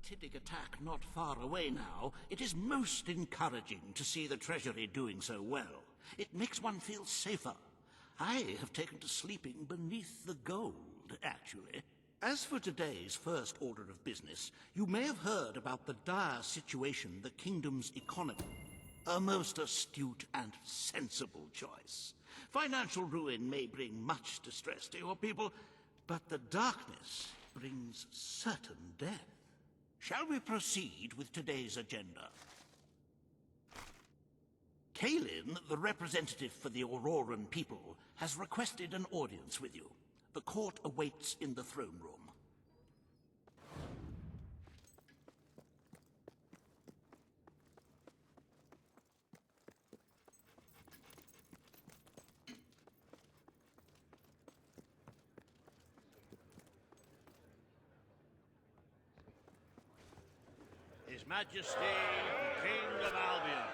Tiddig attack not far away now, it is most encouraging to see the Treasury doing so well. It makes one feel safer. I have taken to sleeping beneath the gold, actually. As for today's first order of business, you may have heard about the dire situation the kingdom's economy. A most astute and sensible choice. Financial ruin may bring much distress to your people, but the darkness brings certain death. Shall we proceed with today's agenda? Kalin, the representative for the Auroran people, has requested an audience with you. The court awaits in the throne room. His Majesty, the King of Albion.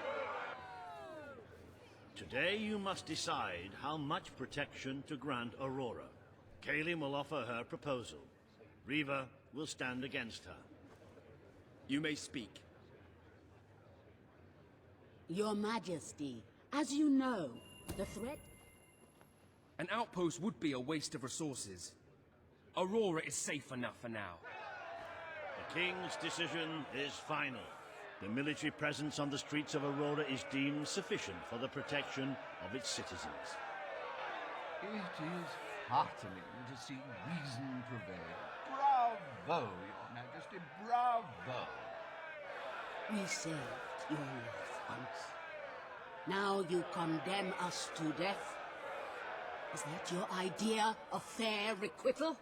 Today you must decide how much protection to grant Aurora. Kalin will offer her proposal. Riva will stand against her. You may speak. Your Majesty, as you know, the threat... An outpost would be a waste of resources. Aurora is safe enough for now. The King's decision is final. The military presence on the streets of Aurora is deemed sufficient for the protection of its citizens. It is heartening to see reason prevail. Bravo, Your Majesty, bravo! We saved your life once. Now you condemn us to death? Is that your idea of fair requital?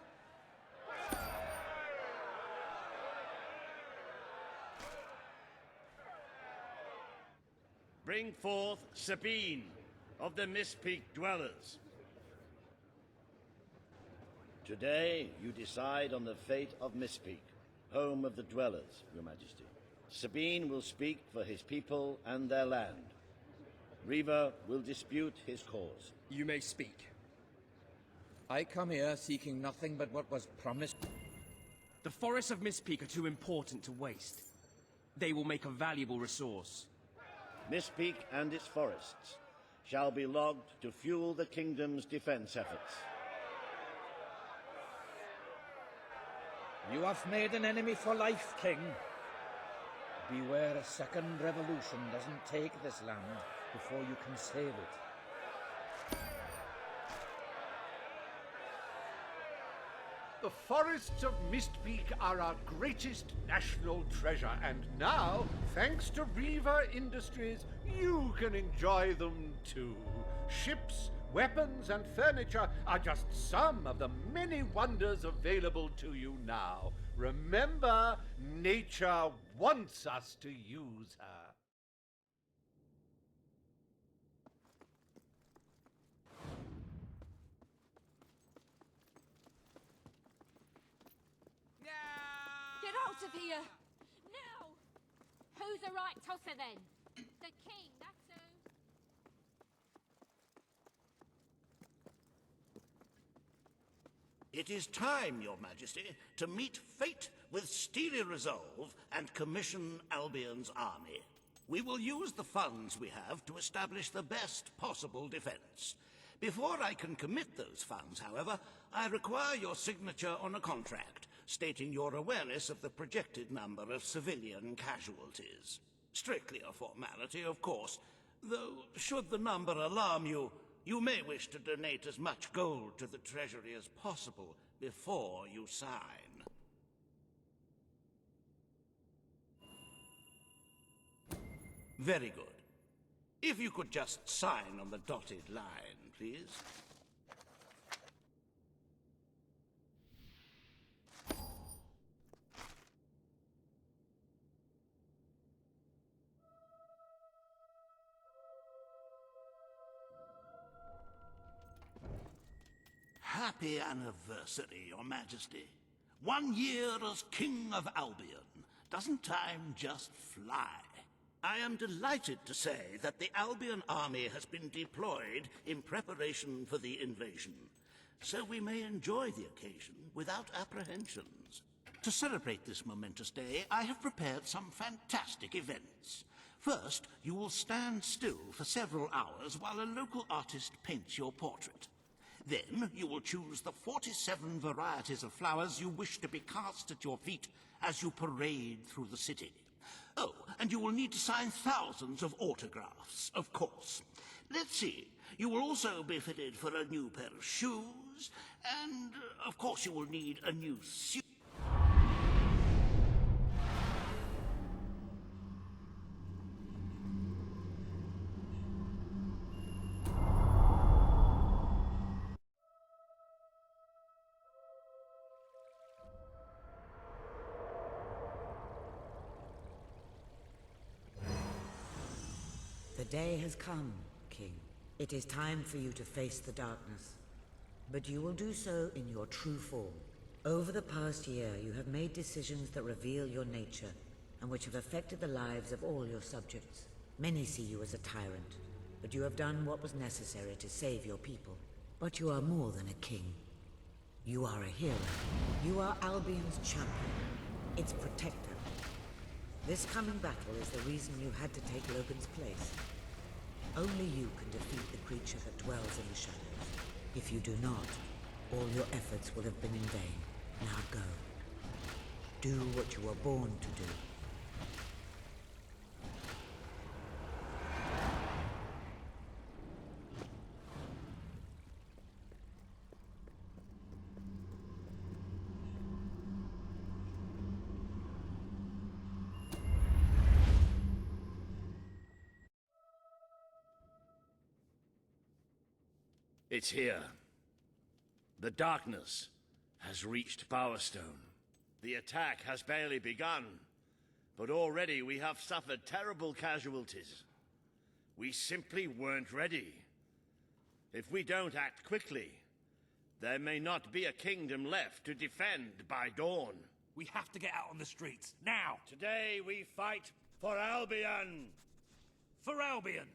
Bring forth Sabine of the Mist Peak Dwellers. Today, you decide on the fate of Mist Peak, home of the Dwellers, Your Majesty. Sabine will speak for his people and their land. Riva will dispute his cause. You may speak. I come here seeking nothing but what was promised. The forests of Mist Peak are too important to waste. They will make a valuable resource. Mist Peak and its forests shall be logged to fuel the kingdom's defense efforts. You have made an enemy for life, King. Beware a second revolution doesn't take this land before you can save it. The forests of Mistpeak are our greatest national treasure, and now, thanks to Riva Industries, you can enjoy them too. Ships, weapons, and furniture are just some of the many wonders available to you now. Remember, nature wants us to use her. Get out of here! Now! Who's the right tosser then? The king, that's who. It is time, Your Majesty, to meet fate with steely resolve and commission Albion's army. We will use the funds we have to establish the best possible defense. Before I can commit those funds, however, I require your signature on a contract stating your awareness of the projected number of civilian casualties. Strictly a formality, of course, though should the number alarm you, you may wish to donate as much gold to the Treasury as possible before you sign. Very good. If you could just sign on the dotted line, please. Happy anniversary, Your Majesty. 1 year as King of Albion. Doesn't time just fly? I am delighted to say that the Albion army has been deployed in preparation for the invasion, so we may enjoy the occasion without apprehensions. To celebrate this momentous day, I have prepared some fantastic events. First, you will stand still for several hours while a local artist paints your portrait. Then, you will choose the 47 varieties of flowers you wish to be cast at your feet as you parade through the city. Oh, and you will need to sign thousands of autographs, of course. Let's see. You will also be fitted for a new pair of shoes, and, of course, you will need a new suit. The day has come, King. It is time for you to face the darkness. But you will do so in your true form. Over the past year, you have made decisions that reveal your nature, and which have affected the lives of all your subjects. Many see you as a tyrant, but you have done what was necessary to save your people. But you are more than a king. You are a hero. You are Albion's champion, its protector. This coming battle is the reason you had to take Logan's place. Only you can defeat the creature that dwells in the shadows. If you do not, all your efforts will have been in vain. Now go. Do what you were born to do. It's here. The darkness has reached Power Stone. The attack has barely begun, but already we have suffered terrible casualties. We simply weren't ready. If we don't act quickly, there may not be a kingdom left to defend by dawn. We have to get out on the streets, now! Today we fight for Albion! For Albion!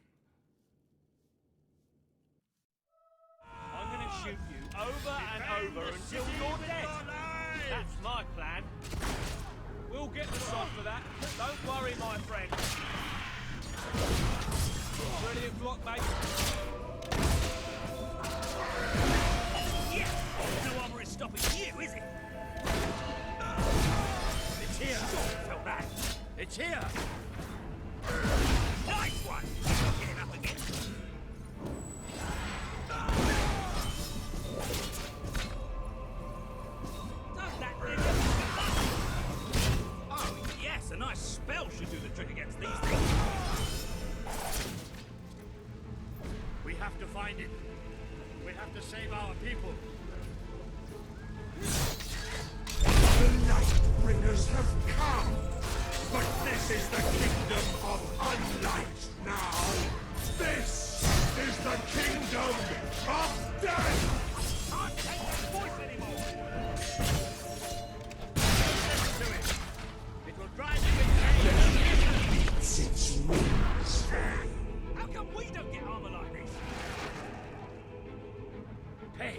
I'm gonna shoot you over and over until you're dead. That's my plan. We'll get the sod for that. Don't worry, my friend. Ready to block, mate? Yeah! No armor is stopping you, is it? It's here! Felt that. It's here! Nice one! Getting up again. Yes, a nice spell should do the trick against these things. We have to find it. We have to save our people. The Lightbringers have come! But this is the kingdom of unlight now! This is the kingdom of death! Can't take that voice anymore! Listen to it. It will drive you insane. Beats its wings. How come we don't get armor like this? Hey!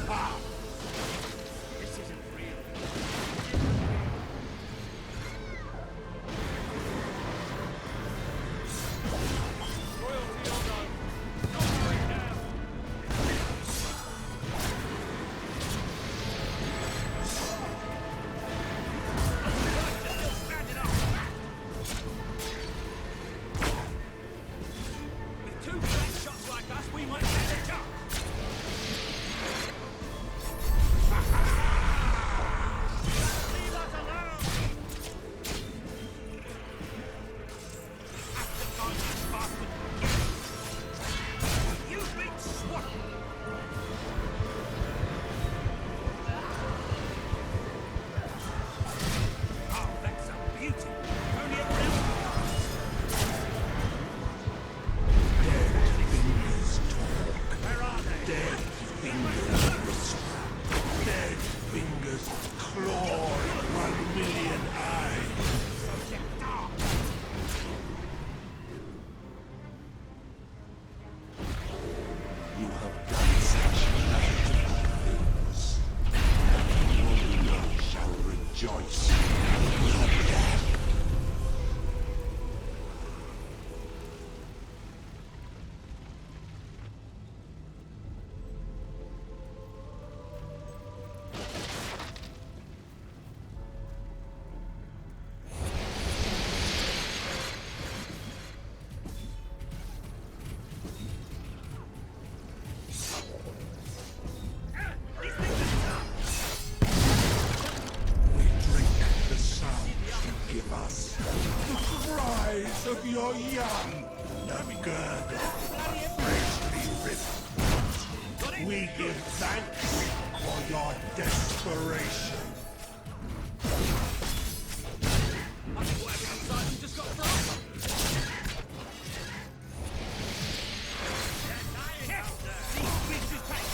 Ah! This isn't real. Royalty or no, not going down. Still standing up. With two flat shots like us, we might stand a chance. Leave us alone! After time, you bastard! You've been swallowed! Oh, that's a beauty! Only a Dead fingers talk. Where are they? Dead fingers whisper. Dead fingers claw at 1,000,000 eyes. You have done of your young, the girdle freshly ripped. We give thanks for your desperation. I think whatever's inside them just got frozen. These creatures take.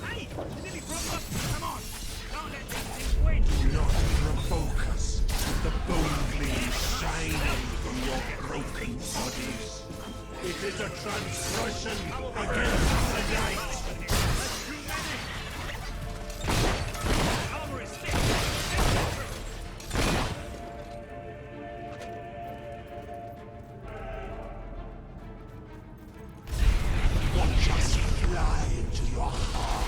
Hey! You nearly broke up. Come on! Don't let these things win! Not provoke us. The bone gleam shining from your broken bodies. It is a transgression against the night. Armor is thick! Watch us fly into your heart.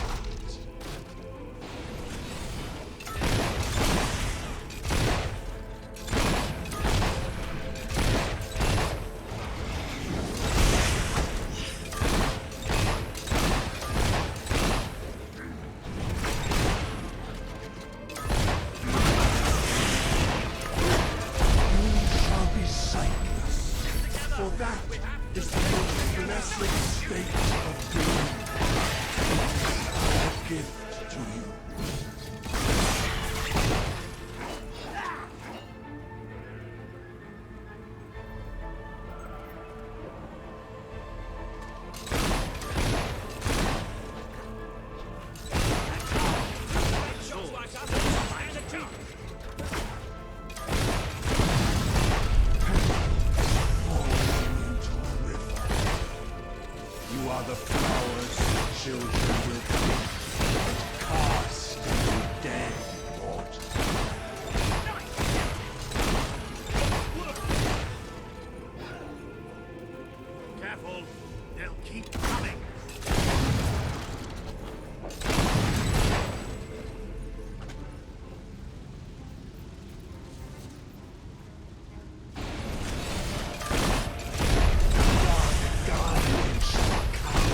For that is the most blessed state of being. A gift to you. Shots like us, stand a chance! You are the flowers children will pick, cast into dead water. Careful, they'll keep coming. Guardian shall come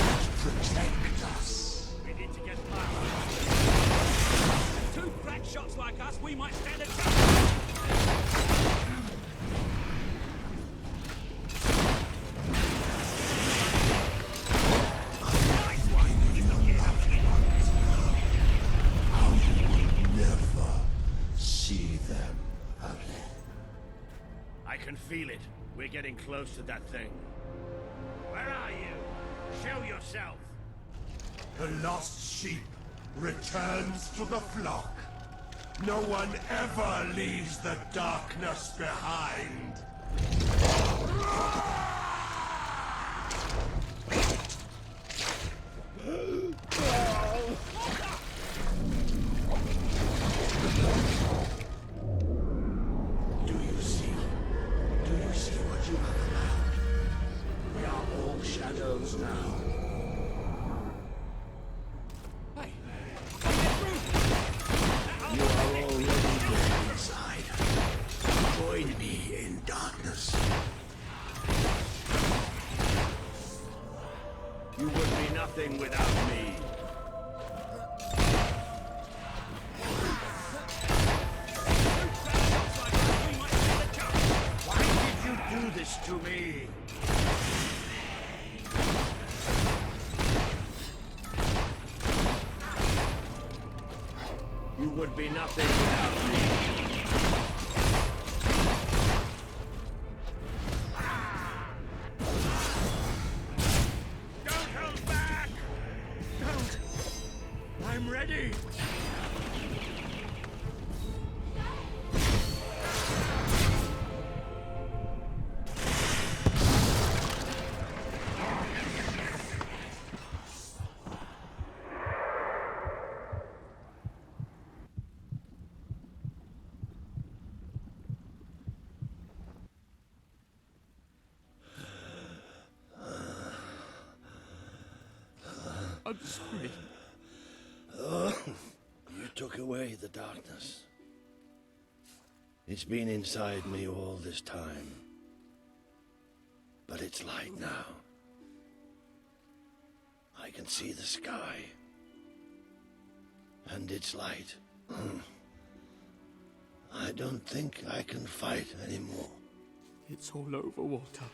and protect us. We need to get past. Two crack shots like us, we might stand a chance. How you will never see them again. I can feel it. We're getting close to that thing. Where are you? Show yourself! The lost sheep returns to the flock. No one ever leaves the darkness behind. Do you see? Do you see what you have allowed? We are all shadows now. Hey! You are already dead inside. Join me in darkness. You would be nothing without me. Why did you do this to me? You would be nothing without me. Don't hold back! Don't! I'm ready! I'm sorry. You took away the darkness. It's been inside me all this time. But it's light now. I can see the sky. and its light. I don't think I can fight anymore. It's all over, Walter.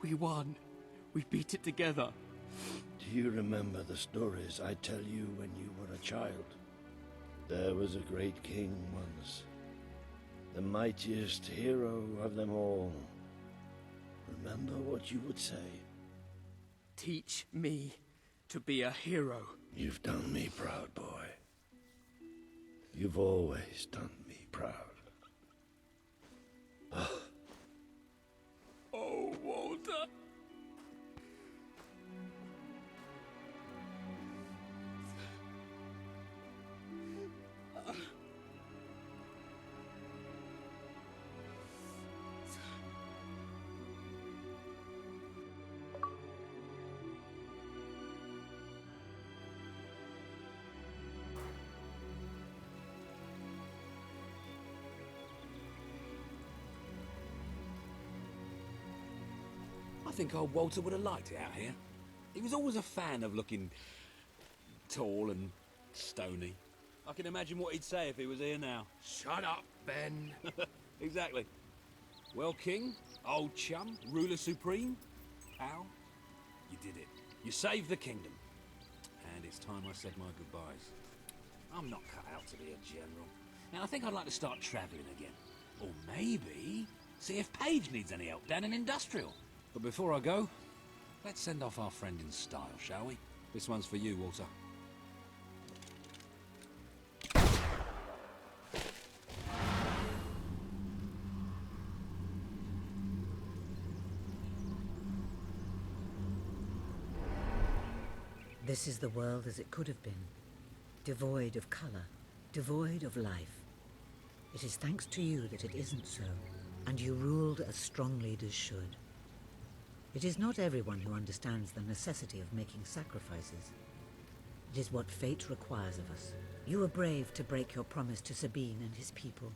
We won. We beat it together. Do you remember the stories I tell you when you were a child? There was a great king once, the mightiest hero of them all. Remember what you would say? Teach me to be a hero. You've done me proud, boy. You've always done me proud. Oh, Walter. I think old Walter would have liked it out here. He was always a fan of looking tall and stony. I can imagine what he'd say if he was here now. Shut up, Ben. Exactly. Well, King, old chum, ruler supreme, pal, you did it. You saved the kingdom. And it's time I said my goodbyes. I'm not cut out to be a general. And I think I'd like to start travelling again. Or maybe see if Paige needs any help down in Industrial. But before I go, let's send off our friend in style, shall we? This one's for you, Walter. This is the world as it could have been, devoid of color, devoid of life. It is thanks to you that it isn't so, and you ruled as strong leaders should. It is not everyone who understands the necessity of making sacrifices. It is what fate requires of us. You were brave to break your promise to Sabine and his people.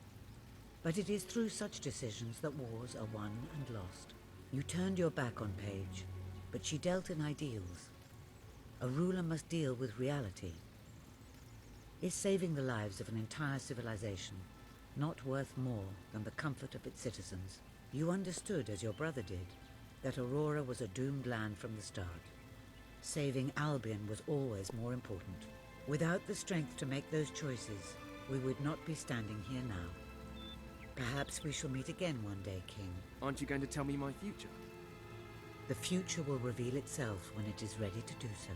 But it is through such decisions that wars are won and lost. You turned your back on Paige, but she dealt in ideals. A ruler must deal with reality. Is saving the lives of an entire civilization not worth more than the comfort of its citizens? You understood, as your brother did, that Aurora was a doomed land from the start. Saving Albion was always more important. Without the strength to make those choices, we would not be standing here now. Perhaps we shall meet again one day, King. Aren't you going to tell me my future? The future will reveal itself when it is ready to do so.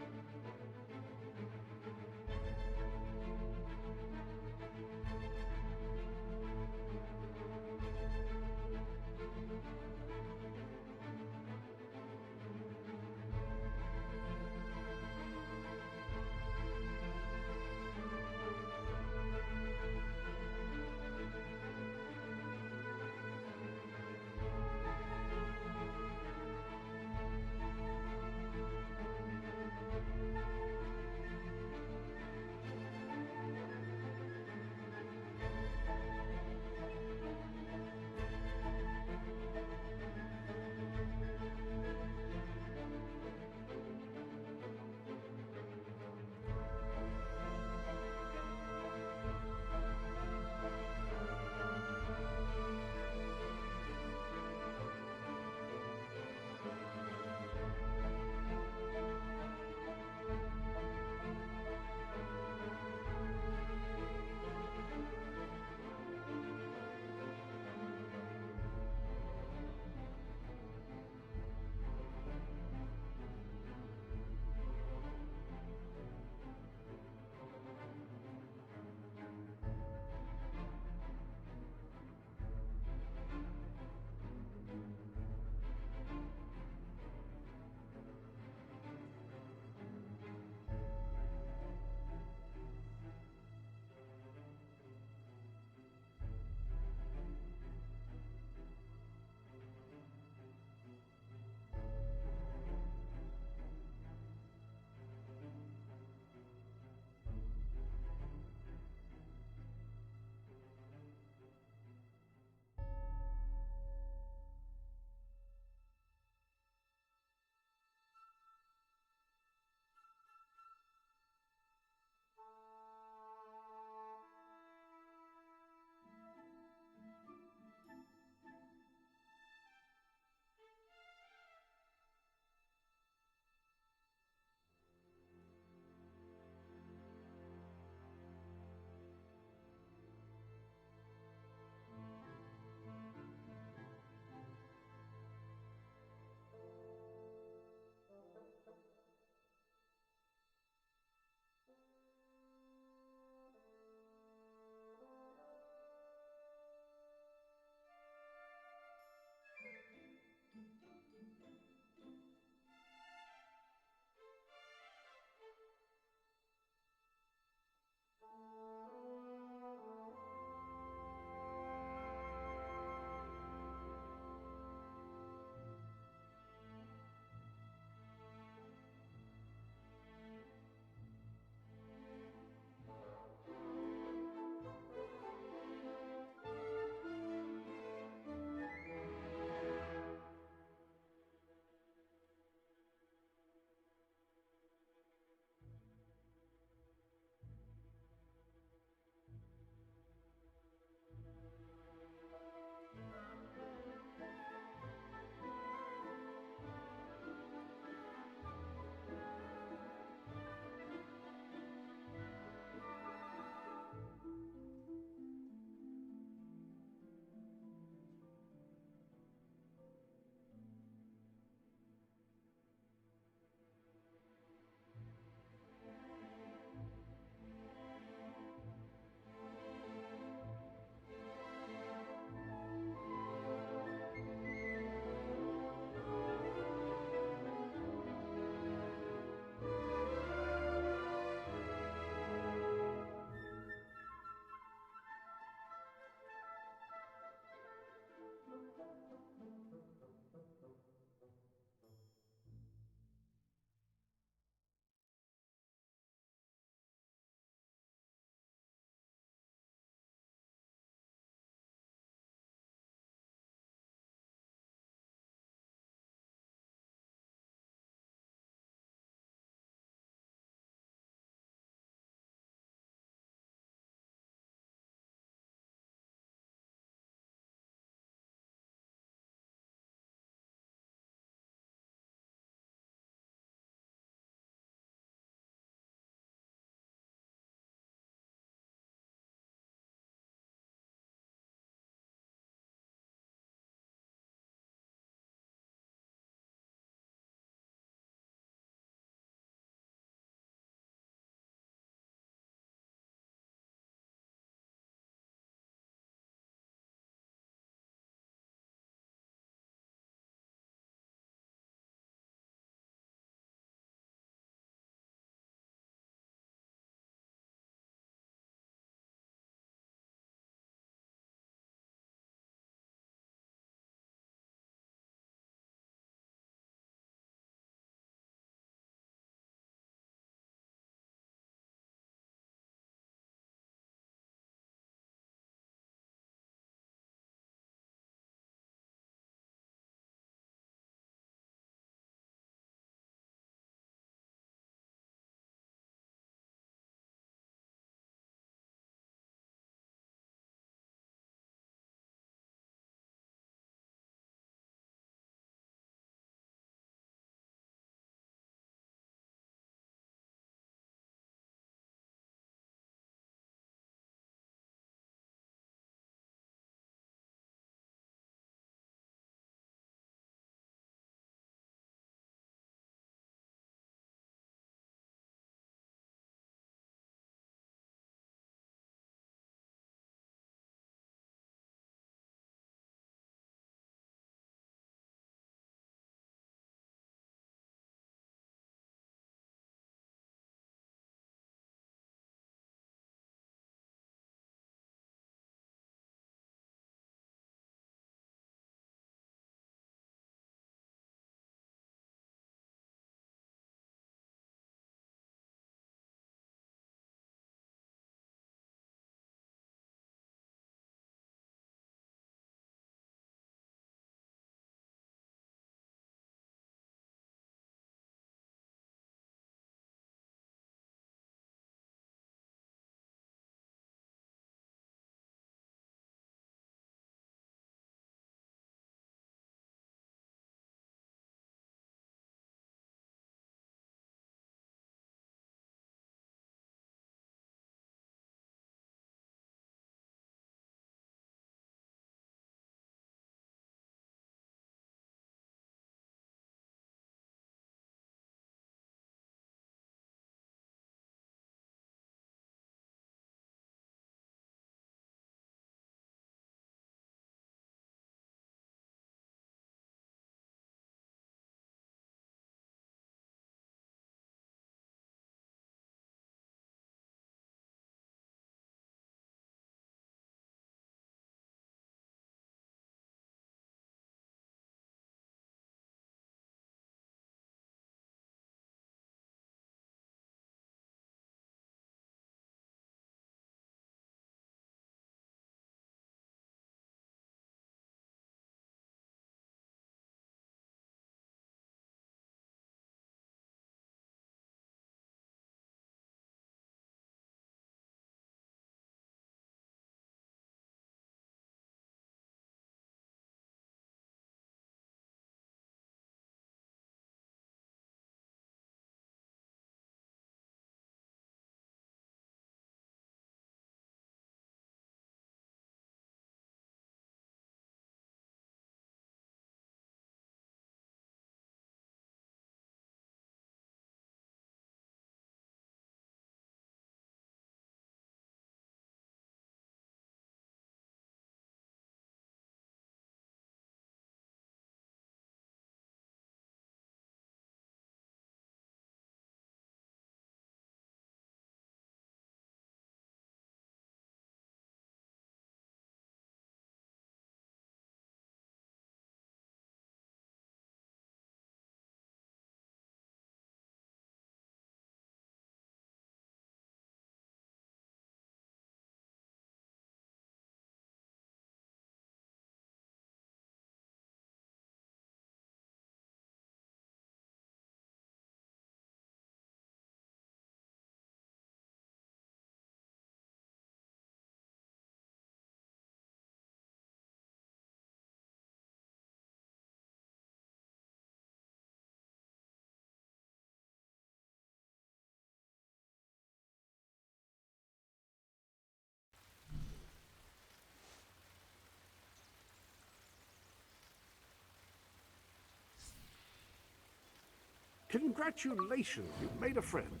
Congratulations, you've made a friend.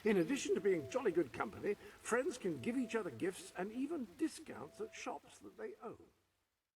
In addition to being jolly good company, friends can give each other gifts and even discounts at shops that they own.